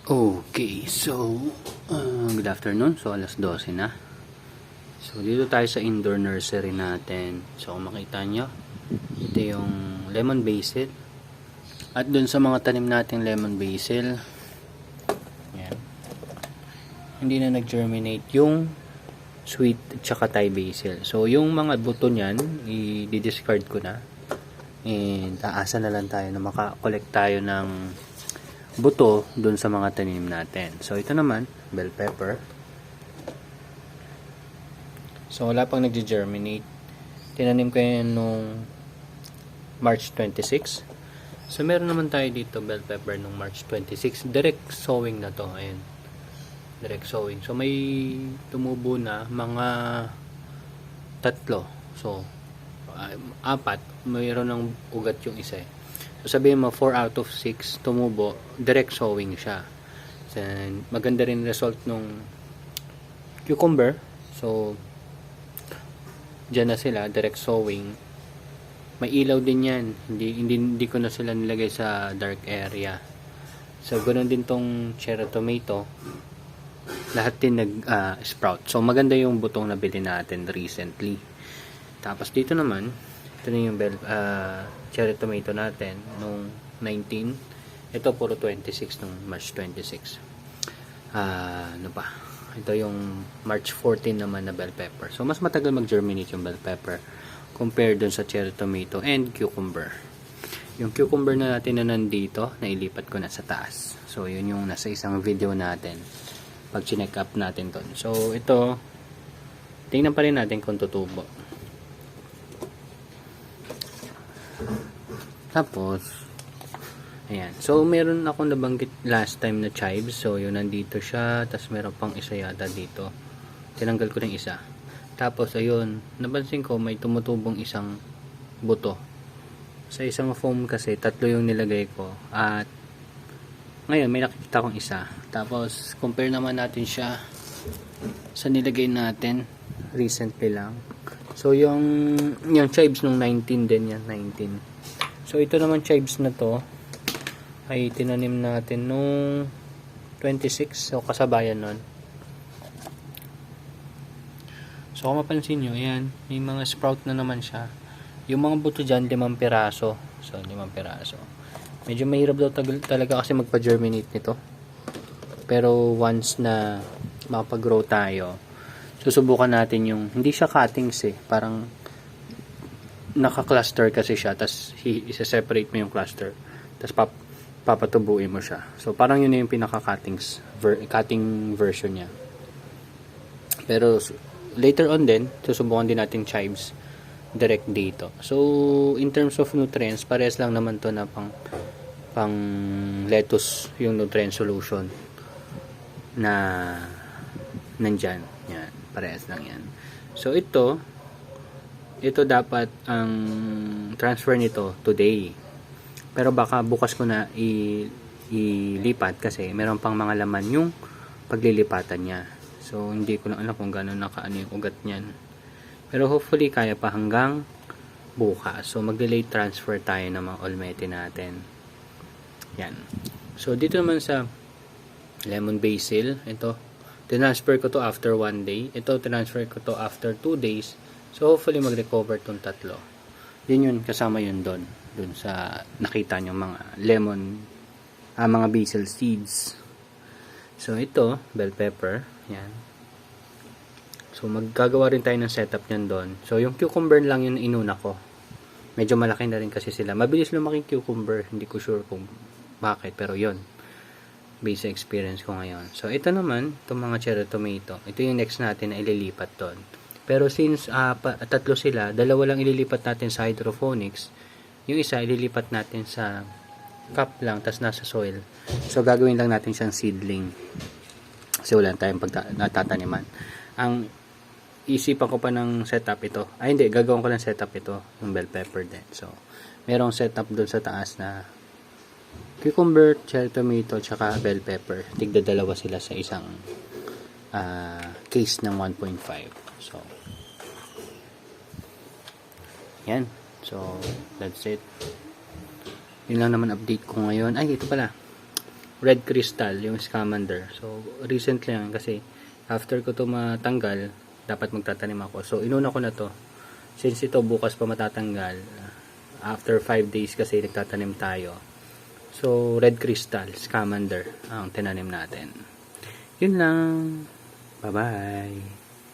Okay, so good afternoon. So alas 12 na. So dito tayo sa indoor nursery natin. So kung makita nyo, ito yung lemon basil. At dun sa mga tanim nating lemon basil, yan, hindi na nag-germinate yung sweet at saka Thai basil. So yung mga buto niyan, i-discard ko na. And aasa na lang tayo na makakollect tayo ng buto dun sa mga tanim natin. So ito naman, bell pepper. So wala pang nag-germinate. Tinanim ko yan nung March 26. So meron naman tayo dito bell pepper nung March 26. Direct sowing na to. Ayan. Direct sowing. So may tumubo na mga 3. So 4. Mayroon ng ugat yung isa eh. So sabihin mo 4 out of 6 tumubo, direct sowing siya. So, maganda rin result nung cucumber. So diyan na sila, direct sowing. May ilaw din yan. Hindi ko na sila nilagay sa dark area. So ganoon din tong cherry tomato. Lahat din nag-sprout. So maganda yung butong nabili natin recently. Tapos dito naman, ito na yung cherry tomato natin nung 19. Ito puro 26 nung March 26. Ano pa? Ito yung March 14 naman na bell pepper. So mas matagal mag-germinate yung bell pepper compared dun sa cherry tomato and cucumber. Yung cucumber na natin na nandito, nailipat ko na sa taas. So yun yung nasa isang video natin pag chinek up natin dun. So ito, tingnan pa rin natin kung tutubo. Tapos, ayan. So, meron ako nabanggit last time na chives. So, yun, nandito siya. Tapos, meron pang isa yata dito. Tinanggal ko ng isa. Tapos, ayun. Napansin ko, may tumutubong isang buto. Sa isang foam kasi, 3 yung nilagay ko. At, ngayon, may nakikita kong isa. Tapos, compare naman natin siya sa nilagay natin recently lang. So, yung chives nung 19 din yan. 19. So, ito naman chives na to ay tinanim natin nung 26. So, kasabayan nun. So, kung mapansin nyo, ayan, may mga sprout na naman siya. Yung mga buto dyan, 5 piraso. So, 5 piraso. Medyo mahirap daw talaga kasi magpa-germinate nito. Pero, once na makapag-grow tayo, susubukan natin yung, hindi siya cuttings eh. Parang, naka-cluster kasi siya, tapos isa-separate mo yung cluster, tapos papatubuin mo siya. So parang yun na yung pinaka-cutting version niya. Pero later on din, susubukan din natin chives direct dito. So in terms of nutrients, parehas lang naman to na pang lettuce yung nutrient solution na nandyan. Yan, parehas lang yan. So ito dapat ang transfer nito today. Pero baka bukas ko na ilipat kasi meron pang mga laman yung paglilipatan niya. So hindi ko lang alam kung gano'n nakaano yung ugat niyan. Pero hopefully kaya pa hanggang bukas. So mag-delay transfer tayo ng mga olmete natin. Yan. So dito naman sa lemon basil, ito transfer ko to after 1 day. Ito transfer ko to after 2 days. So, hopefully mag-recover tong 3. Yun kasama yun doon sa nakita nyo mga lemon, mga basil seeds. So, ito, bell pepper. Yan. So, maggagawa rin tayo ng setup nyan doon. So, yung cucumber lang yun inuna ko. Medyo malaki na rin kasi sila. Mabilis lumaking cucumber. Hindi ko sure kung bakit, pero yun. Based sa experience ko ngayon. So, ito naman, itong mga cherry tomato. Ito yung next natin na ililipat doon. Pero since 3 sila, 2 lang ililipat natin sa hydroponics, yung isa ililipat natin sa cup lang, tas nasa soil. So gagawin lang natin siyang seedling. Kasi wala tayong natataniman. Ang isipan ko pa ng setup ito. Ay hindi, gagawin ko lang setup ito, yung bell pepper din. So merong setup doon sa taas na cucumber, cherry tomato, tsaka bell pepper. Tigda 2 sila sa isang case ng 1.5. So, yan. So, that's it. Yun lang naman update ko ngayon. Ay, ito pala. red crystal, yung scamander. So, recently lang kasi after ko to matanggal, dapat magtatanim ako. So, inuna ko na to. Since ito bukas pa matatanggal, after 5 days kasi nagtatanim tayo. So, red crystal, scamander ang tinanim natin. Yun lang. Bye-bye.